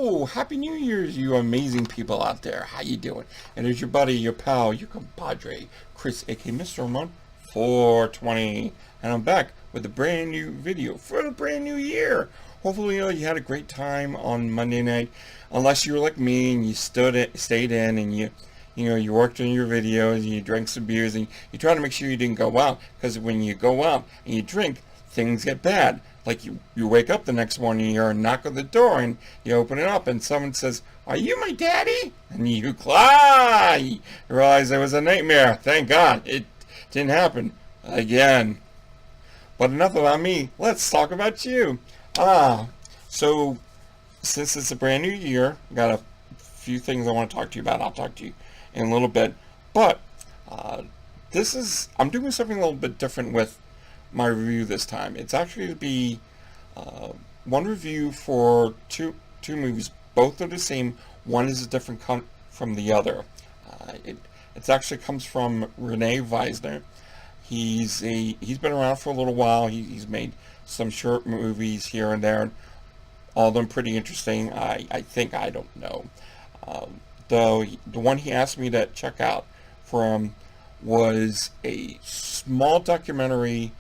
Yo, Happy New Year's, you amazing people out there. How you doing? And it's your buddy, your pal, your compadre, Chris, aka Mr. Ramon 420. And I'm back with a brand new video for the brand new year. Hopefully, you had a great time on Monday night. Unless you were like me and you stayed in and you worked on your videos, you drank some beers, and you try to make sure you didn't go out. Because when you go out and you drink, things get bad. Like you wake up the next morning, you hear a knock on the door, and you open it up, and someone says, "Are you my daddy?" And you cry. You realize it was a nightmare. Thank God it didn't happen again. But enough about me. Let's talk about you. So since it's a brand new year, I got a few things I want to talk to you about. I'll talk to you in a little bit. But I'm doing something a little bit different with my review this time. It's actually to be one review for two movies. Both are the same. One is a different from the other. It actually comes from Rene Wiesner. He's been around for a little while. He's made some short movies here and there. All of them pretty interesting. I think, I don't know. The one he asked me to check out from was a small documentary,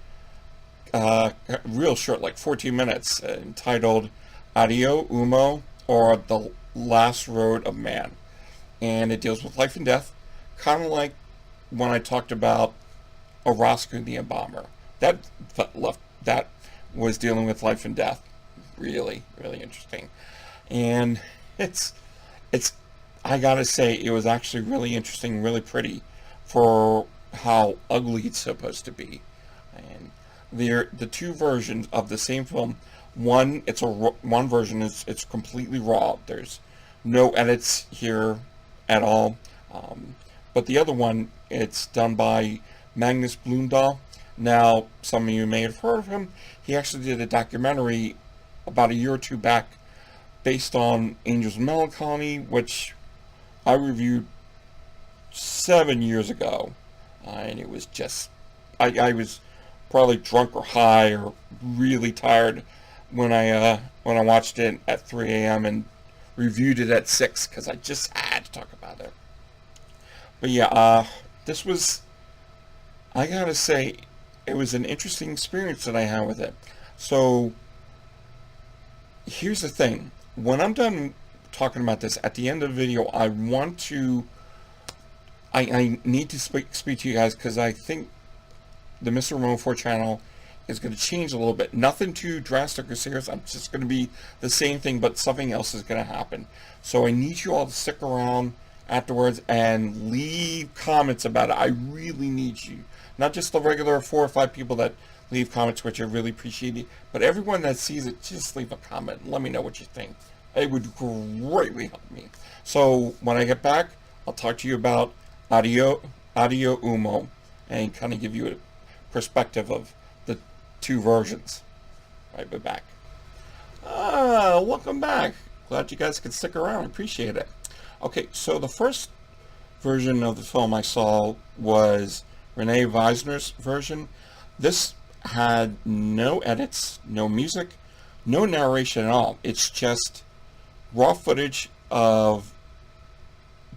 real short, like 14 minutes, entitled Addio Uomo, or The Last Road of Man. And it deals with life and death, kind of like when I talked about Orozco the Embalmer. That was dealing with life and death. Really, really interesting. And I gotta say, it was actually really interesting, really pretty for how ugly it's supposed to be. And the two versions of the same film. One version it's completely raw. There's no edits here at all. But the other one, it's done by Magnus Blomdahl. Now, some of you may have heard of him. He actually did a documentary about a year or two back based on Angels of Melancholy, which I reviewed 7 years ago. And it was just, I was probably drunk or high or really tired when I watched it at 3 a.m. and reviewed it at 6 because I just had to talk about it. But yeah, this was, I gotta say, it was an interesting experience that I had with it. So here's the thing. When I'm done talking about this, at the end of the video, I need to speak to you guys, because I think the Mr. Ramon 4 channel is going to change a little bit. Nothing too drastic or serious. I'm just going to be the same thing, but something else is going to happen. So I need you all to stick around afterwards and leave comments about it. I really need you. Not just the regular 4 or 5 people that leave comments, which I really appreciate it, but everyone that sees it, just leave a comment and let me know what you think. It would greatly help me. So when I get back, I'll talk to you about Addio Uomo and kind of give you a perspective of the two versions. Right, we're back. Welcome back. Glad you guys could stick around. I appreciate it. Okay, so the first version of the film I saw was Rene Wiesner's version. This had no edits, no music, no narration at all. It's just raw footage of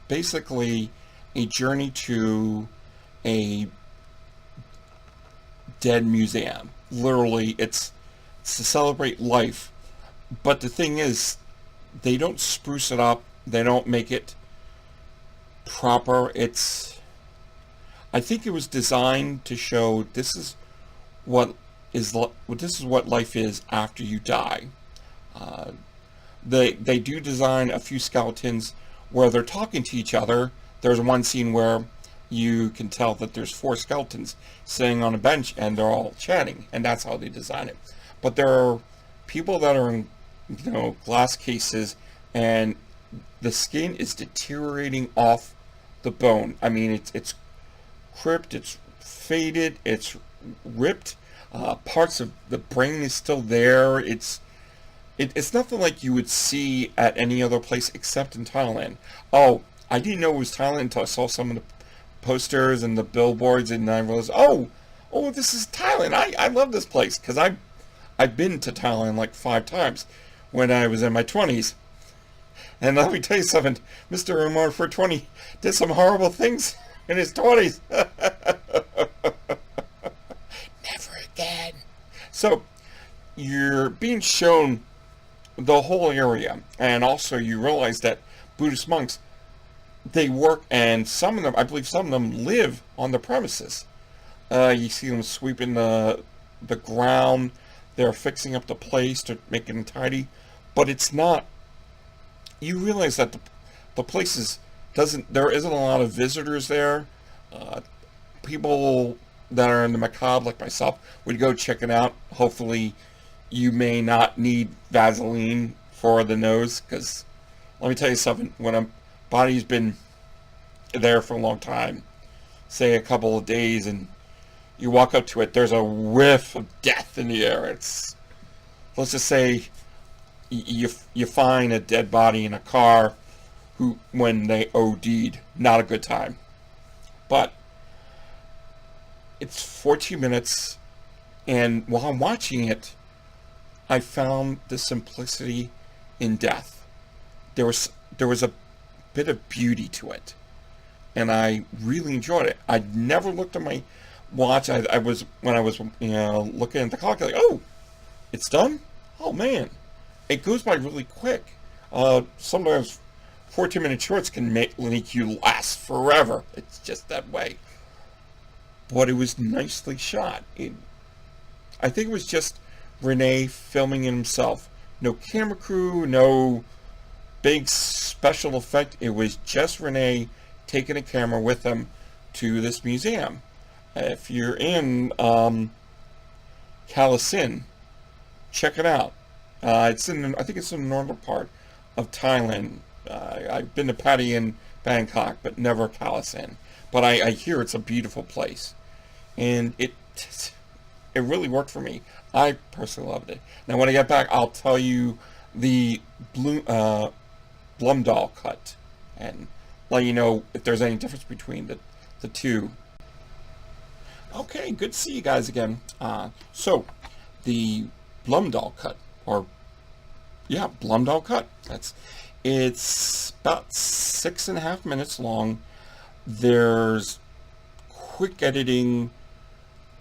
basically a journey to a dead museum. Literally, it's to celebrate life. But the thing is, they don't spruce it up. They don't make it proper. I think it was designed to show this is what life is after you die. They do design a few skeletons where they're talking to each other. There's one scene where you can tell that there's 4 skeletons sitting on a bench and they're all chatting, and that's how they design it. But there are people that are in, glass cases, and the skin is deteriorating off the bone. I mean, it's crimped, it's faded, it's ripped. Parts of the brain is still there. It's nothing like you would see at any other place except in Thailand. Oh, I didn't know it was Thailand until I saw some of the posters and the billboards, and I realized, oh, this is Thailand. I love this place, because I've been to Thailand like 5 times when I was in my 20s. And let me tell you something, Mr. Umar for 20 did some horrible things in his 20s. Never again. So, you're being shown the whole area, and also you realize that Buddhist monks, they work, and some of them, I believe some of them live on the premises. You see them sweeping the ground, they're fixing up the place to make it tidy, but it's not, you realize that the place there isn't a lot of visitors there. People that are in the macabre, like myself, would go check it out. Hopefully, you may not need Vaseline for the nose, because let me tell you something, when a body's been there for a long time, say a couple of days, and you walk up to it, there's a whiff of death in the air. Let's just say you find a dead body in a car when they OD'd. Not a good time. But it's 14 minutes, and while I'm watching it, I found the simplicity in death. There was a bit of beauty to it, and I really enjoyed it. I never looked at my watch. When I was looking at the clock, like, oh, it's done. Oh man, it goes by really quick. Sometimes 14-minute shorts can make you last forever. It's just that way. But it was nicely shot. I think it was just Rene filming it himself. No camera crew, no big special effect. It was just Rene taking a camera with him to this museum. If you're in Kalasin, check it out. I think it's in the northern part of Thailand. I've been to Patti in Bangkok, but never Kalasin. But I hear it's a beautiful place, and it really worked for me. I personally loved it. Now, when I get back, I'll tell you the Blomdahl cut and let you know if there's any difference between the two. Okay, good to see you guys again. So, the Blomdahl cut, Blomdahl cut. It's about 6.5 minutes long. There's quick editing,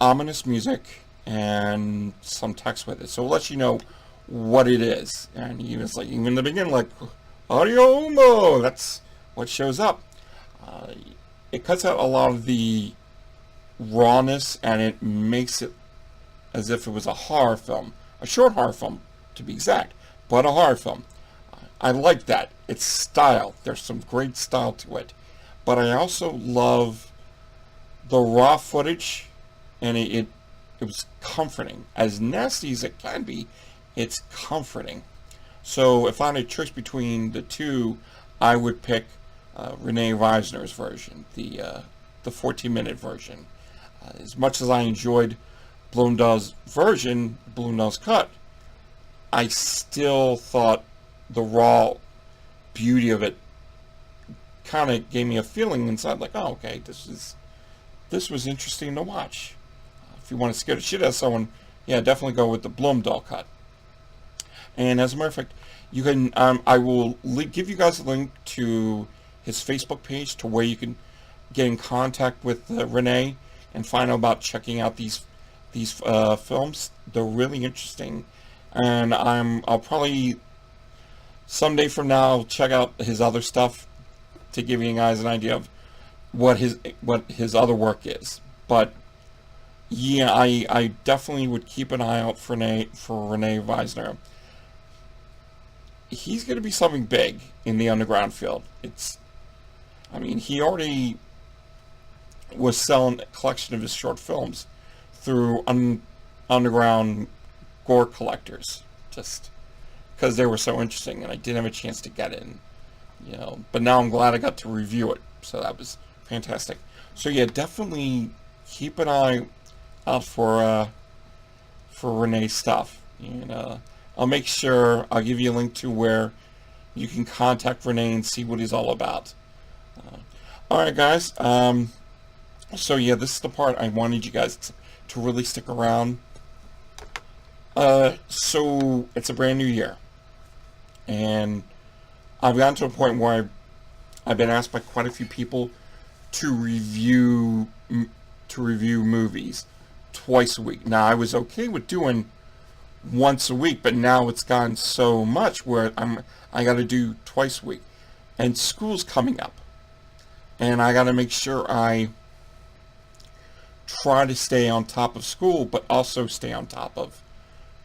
ominous music, and some text with it. So it lets you know what it is. And it's like, even in the beginning, like, Addio Uomo, that's what shows up. It cuts out a lot of the rawness, and it makes it as if it was a horror film. A short horror film, to be exact, but a horror film. I like that. It's style. There's some great style to it. But I also love the raw footage, and it was comforting. As nasty as it can be, it's comforting. So if I had a choice between the two, I would pick Rene Wiesner's version, the 14-minute version. As much as I enjoyed Blomdahl's version, Blomdahl's cut, I still thought the raw beauty of it kind of gave me a feeling inside, like, oh, okay, this was interesting to watch. If you want to scare the shit out of someone, yeah, definitely go with the Blomdahl cut. And as a matter of fact, you can, I will give you guys a link to his Facebook page to where you can get in contact with Rene and find out about checking out these films. They're really interesting, and I'll probably someday from now check out his other stuff to give you guys an idea of what his other work is. But yeah, I definitely would keep an eye out for Rene Wiesner. He's going to be something big in the underground field. He already was selling a collection of his short films through underground gore collectors, just because they were so interesting, and I didn't have a chance to get in, but now I'm glad I got to review it, so that was fantastic. So yeah, definitely keep an eye out for Rene's stuff. I'll make sure I'll give you a link to where you can contact Rene and see what he's all about. Alright guys, so yeah, this is the part I wanted you guys to really stick around. So it's a brand new year, and I've gotten to a point where I've been asked by quite a few people to review movies twice a week. Now, I was okay with doing once a week, but now it's gotten so much where I got to do twice a week, and school's coming up, and I got to make sure I try to stay on top of school, but also stay on top of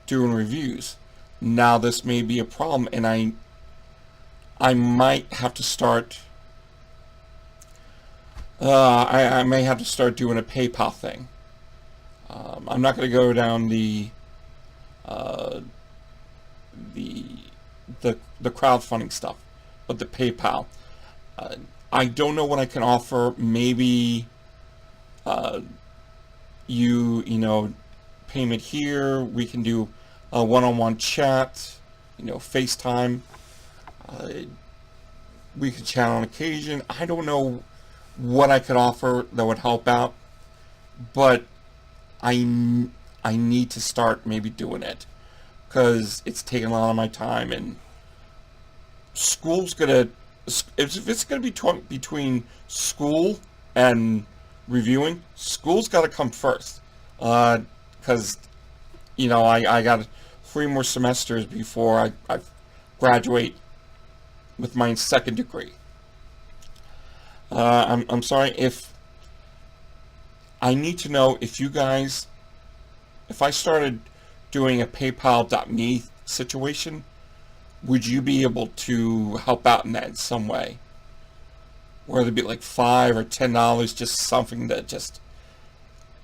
doing reviews. Now, this may be a problem, and I might have to start. I may have to start doing a PayPal thing. I'm not going to go down the crowdfunding stuff, but the PayPal. I don't know what I can offer. Maybe you know, payment here. We can do a one-on-one chat. You know, FaceTime. We could chat on occasion. I don't know what I could offer that would help out, but I need to start maybe doing it, because it's taking a lot of my time, and school's gonna, if it's gonna be between school and reviewing, school's got to come first, because you know, I got 3 more semesters before I graduate with my second degree. I'm sorry if I need to know if you guys, if I started doing a PayPal.me situation, would you be able to help out in that in some way? Whether it be like $5 or $10, just something that just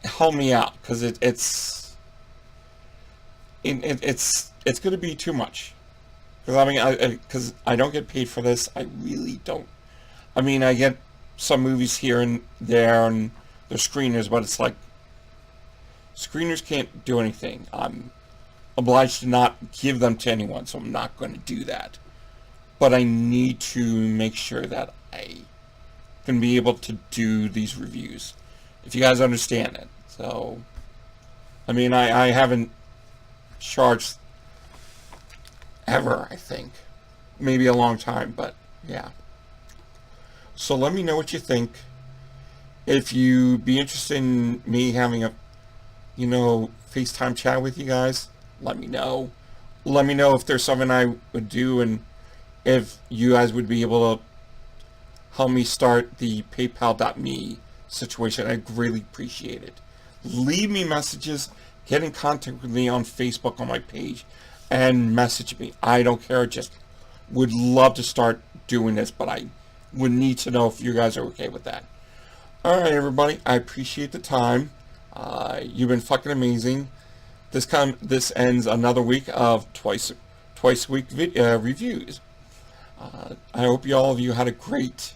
help me out, because it's going to be too much. Because I mean, because I don't get paid for this. I really don't. I mean, I get some movies here and there, and they're screeners, but it's like, screeners can't do anything. I'm obliged to not give them to anyone, so I'm not going to do that. But I need to make sure that I can be able to do these reviews, if you guys understand it. So, I mean, I haven't charged ever, I think. Maybe a long time, but yeah. So let me know what you think. If you be interested in me having a, you know, FaceTime chat with you guys, let me know. Let me know if there's something I would do, and if you guys would be able to help me start the PayPal.me situation. I'd greatly appreciate it. Leave me messages. Get in contact with me on Facebook on my page, and message me. I don't care. Just would love to start doing this, but I would need to know if you guys are okay with that. Alright, everybody, I appreciate the time. You've been fucking amazing. This ends another week of twice a week reviews. I hope all of you had a great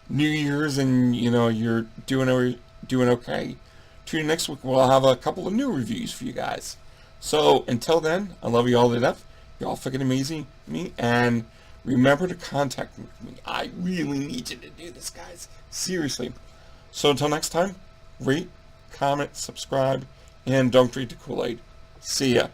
New Year's, and you know, you're doing okay. Tune in next week. We'll have a couple of new reviews for you guys. So until then, I love you all to death. You're all fucking amazing to me, and remember to contact me. I really need you to do this, guys. Seriously. So until next time, rate, comment, subscribe, and don't drink the Kool-Aid. See ya.